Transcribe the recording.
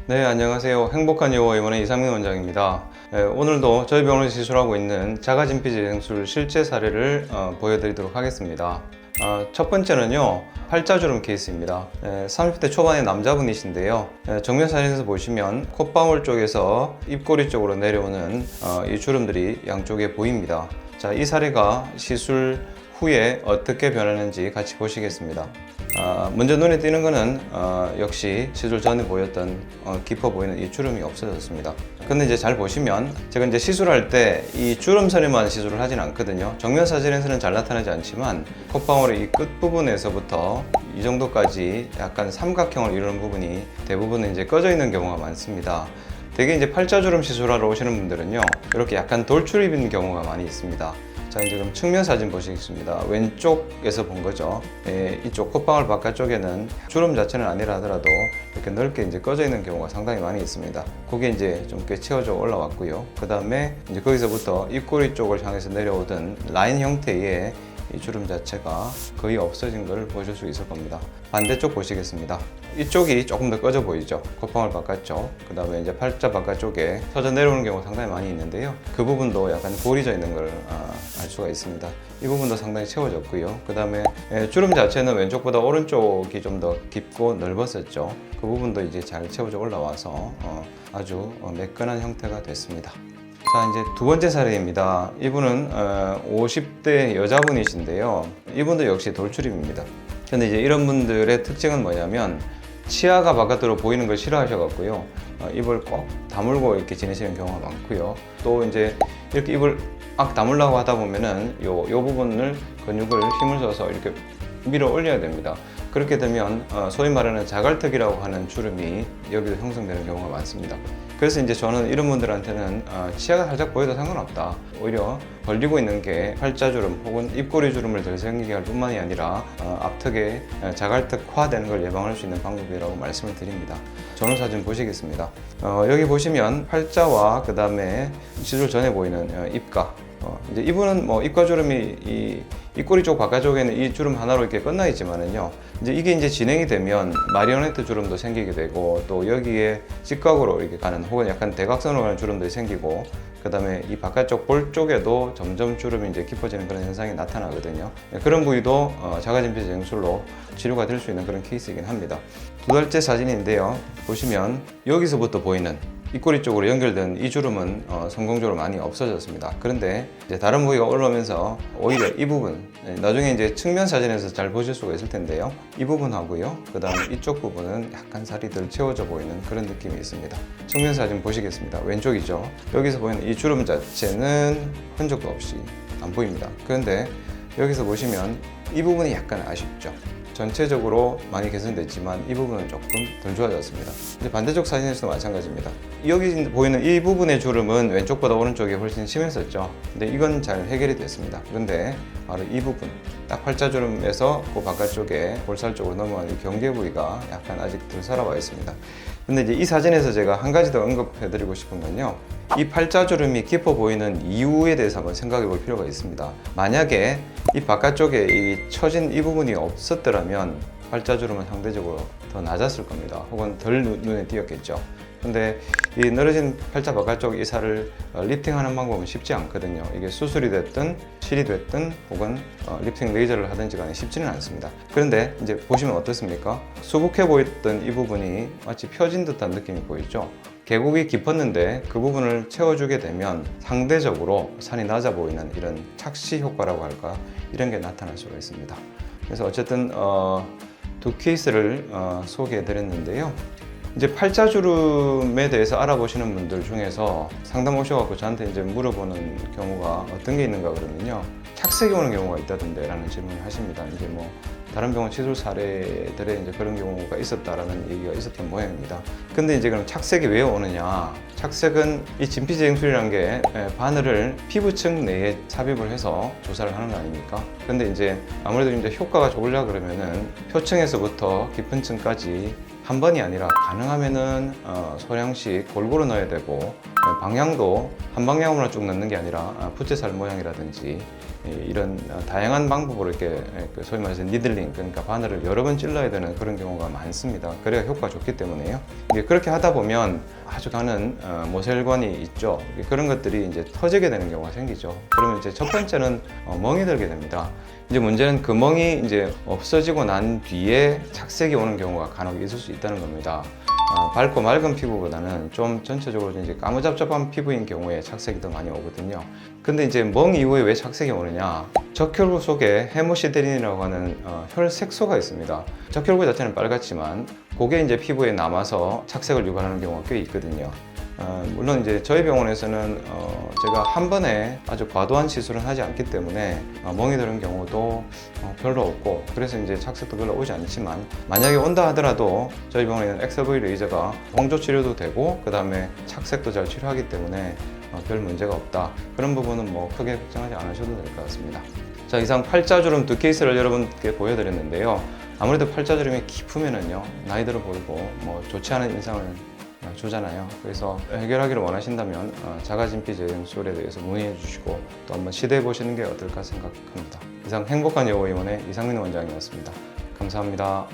네, 안녕하세요. 행복한 요원의 이상민 원장입니다. 오늘도 저희 병원에서 시술하고 있는 자가진피재생술 실제 사례를 보여드리도록 하겠습니다. 첫 번째는요, 팔자주름 케이스입니다. 30대 초반의 남자분이신데요. 정면 사진에서 보시면 콧방울 쪽에서 입꼬리 쪽으로 내려오는 이 주름들이 양쪽에 보입니다. 자, 이 사례가 시술 후에 어떻게 변하는지 같이 보시겠습니다. 먼저 눈에 띄는 것은 역시 시술 전에 보였던 깊어 보이는 이 주름이 없어졌습니다. 근데 이제 잘 보시면 제가 이제 시술할 때 이 주름선에만 시술을 하진 않거든요. 정면 사진에서는 잘 나타나지 않지만 콧방울의 이 끝부분에서부터 이 정도까지 약간 삼각형을 이루는 부분이 대부분 이제 꺼져 있는 경우가 많습니다. 대개 이제 팔자주름 시술하러 오시는 분들은요, 이렇게 약간 돌출입인 경우가 많이 있습니다. 자, 이제 그럼 측면 사진 보시겠습니다. 왼쪽에서 본 거죠. 이쪽 콧방울 바깥쪽에는 주름 자체는 아니라 하더라도 이렇게 넓게 이제 꺼져 있는 경우가 상당히 많이 있습니다. 그게 이제 좀 꽤 채워져 올라왔고요. 그 다음에 이제 거기서부터 입꼬리 쪽을 향해서 내려오던 라인 형태의 이 주름 자체가 거의 없어진 것을 보실 수 있을 겁니다. 반대쪽 보시겠습니다. 이쪽이 조금 더 꺼져 보이죠. 콧방울 바깥쪽, 그 다음에 이제 팔자 바깥쪽에 터져 내려오는 경우가 상당히 많이 있는데요. 그 부분도 약간 골이져 있는 걸 알 수가 있습니다. 이 부분도 상당히 채워졌고요. 그 다음에 주름 자체는 왼쪽보다 오른쪽이 좀 더 깊고 넓었었죠. 그 부분도 이제 잘 채워져 올라와서 아주 매끈한 형태가 됐습니다. 자, 이제 두 번째 사례입니다. 이분은 50대 여자분이신데요. 이분도 역시 돌출입입니다. 근데 이제 이런 분들의 특징은 뭐냐면 치아가 바깥으로 보이는 걸 싫어하셔갖고요. 입을 꼭 다물고 이렇게 지내시는 경우가 많고요. 또 이제 이렇게 입을 악 다물라고 하다 보면은 요 부분을 근육을 힘을 써서 이렇게 밀어 올려야 됩니다. 그렇게 되면 소위 말하는 자갈턱이라고 하는 주름이 여기서 형성되는 경우가 많습니다. 그래서 이제 저는 이런 분들한테는 치아가 살짝 보여도 상관없다. 오히려 벌리고 있는 게 팔자주름 혹은 입꼬리 주름을 덜 생기게 할 뿐만이 아니라 앞턱에 자갈턱화되는 걸 예방할 수 있는 방법이라고 말씀을 드립니다. 전후 사진 보시겠습니다. 여기 보시면 팔자와 그 다음에 시술 전에 보이는 입가. 이제 이분은 뭐 입가 주름이 입꼬리 쪽 바깥쪽에는 이 주름 하나로 이렇게 끝나 있지만은요, 이제 이게 이제 진행이 되면 마리오네트 주름도 생기게 되고, 또 여기에 직각으로 이렇게 가는 혹은 약간 대각선으로 가는 주름도 생기고, 그 다음에 이 바깥쪽 볼 쪽에도 점점 주름이 이제 깊어지는 그런 현상이 나타나거든요. 그런 부위도 자가진피재생술로 치료가 될 수 있는 그런 케이스이긴 합니다. 두 달째 사진인데요. 보시면 여기서부터 보이는 입꼬리 쪽으로 연결된 이 주름은 성공적으로 많이 없어졌습니다. 그런데 이제 다른 부위가 올라오면서 오히려 이 부분, 나중에 이제 측면 사진에서 잘 보실 수가 있을 텐데요. 이 부분하고요, 그 다음 이쪽 부분은 약간 살이 덜 채워져 보이는 그런 느낌이 있습니다. 측면 사진 보시겠습니다. 왼쪽이죠. 여기서 보이는 이 주름 자체는 흔적도 없이 안 보입니다. 그런데 여기서 보시면 이 부분이 약간 아쉽죠. 전체적으로 많이 개선됐지만 이 부분은 조금 덜 좋아졌습니다. 이제 반대쪽 사진에서도 마찬가지입니다. 여기 보이는 이 부분의 주름은 왼쪽보다 오른쪽이 훨씬 심했었죠. 근데 이건 잘 해결이 됐습니다. 그런데 바로 이 부분, 딱 팔자주름에서 그 바깥쪽에 볼살 쪽으로 넘어가는 이 경계 부위가 약간 아직 덜 살아와 있습니다. 근데 이제 이 사진에서 제가 한 가지 더 언급해드리고 싶은 건요, 이 팔자주름이 깊어 보이는 이유에 대해서 한번 생각해 볼 필요가 있습니다. 만약에 이 바깥쪽에 이 처진 이 부분이 없었더라면 팔자주름은 상대적으로 더 낮았을 겁니다. 혹은 덜 눈에 띄었겠죠. 근데 이 늘어진 팔자 바깥쪽 이 살을 리프팅하는 방법은 쉽지 않거든요. 이게 수술이 됐든 실이 됐든 혹은 리프팅 레이저를 하든지 간에 쉽지는 않습니다. 그런데 이제 보시면 어떻습니까? 수북해 보였던 이 부분이 마치 펴진 듯한 느낌이 보이죠? 계곡이 깊었는데 그 부분을 채워주게 되면 상대적으로 산이 낮아 보이는 이런 착시 효과라고 할까, 이런 게 나타날 수가 있습니다. 그래서 어쨌든 두 케이스를 소개해 드렸는데요. 이제 팔자주름에 대해서 알아보시는 분들 중에서 상담 오셔갖고 저한테 이제 물어보는 경우가 어떤 게 있는가 그러면요, 착색이 오는 경우가 있다던데 라는 질문을 하십니다. 이제 뭐 다른 병원 시술 사례들에 이제 그런 경우가 있었다라는 얘기가 있었던 모양입니다. 근데 이제 그럼 착색이 왜 오느냐? 착색은 이 진피재생술이라는 게 바늘을 피부층 내에 삽입을 해서 조사를 하는 거 아닙니까? 근데 이제 아무래도 이제 효과가 좋으려 그러면은 표층에서부터 깊은 층까지 한 번이 아니라 가능하면은 소량씩 골고루 넣어야 되고, 방향도 한 방향으로 쭉 넣는 게 아니라 부채살 모양이라든지 이런 다양한 방법으로 이렇게 소위 말해서 니들링, 그러니까 바늘을 여러 번 찔러야 되는 그런 경우가 많습니다. 그래야 효과가 좋기 때문에요. 그렇게 하다 보면 아주 가는 모세혈관이 있죠. 그런 것들이 이제 터지게 되는 경우가 생기죠. 그러면 이제 첫 번째는 멍이 들게 됩니다. 이제 문제는 그 멍이 이제 없어지고 난 뒤에 착색이 오는 경우가 간혹 있을 수 있다는 겁니다. 밝고 맑은 피부보다는 좀 전체적으로 이제 까무잡잡한 피부인 경우에 착색이 더 많이 오거든요. 근데 이제 멍 이후에 왜 착색이 오느냐? 적혈구 속에 헤모시데린이라고 하는 혈색소가 있습니다. 적혈구 자체는 빨갛지만 그게 이제 피부에 남아서 착색을 유발하는 경우가 꽤 있거든요. 물론 이제 저희 병원에서는 제가 한 번에 아주 과도한 시술은 하지 않기 때문에 멍이 드는 경우도 별로 없고, 그래서 이제 착색도 별로 오지 않지만 만약에 온다 하더라도 저희 병원에는 XLV 레이저가 홍조 치료도 되고 그 다음에 착색도 잘 치료하기 때문에 별 문제가 없다. 그런 부분은 뭐 크게 걱정하지 않으셔도 될 것 같습니다. 자, 이상 팔자주름 두 케이스를 여러분께 보여드렸는데요. 아무래도 팔자주름이 깊으면은요 나이 들어 보이고 뭐 좋지 않은 인상을 주잖아요. 그래서 해결하기를 원하신다면 자가진피 재생술에 대해서 문의해 주시고 또 한번 시도해 보시는 게 어떨까 생각합니다. 이상 행복한 여고의원의 이상민 원장이었습니다. 감사합니다.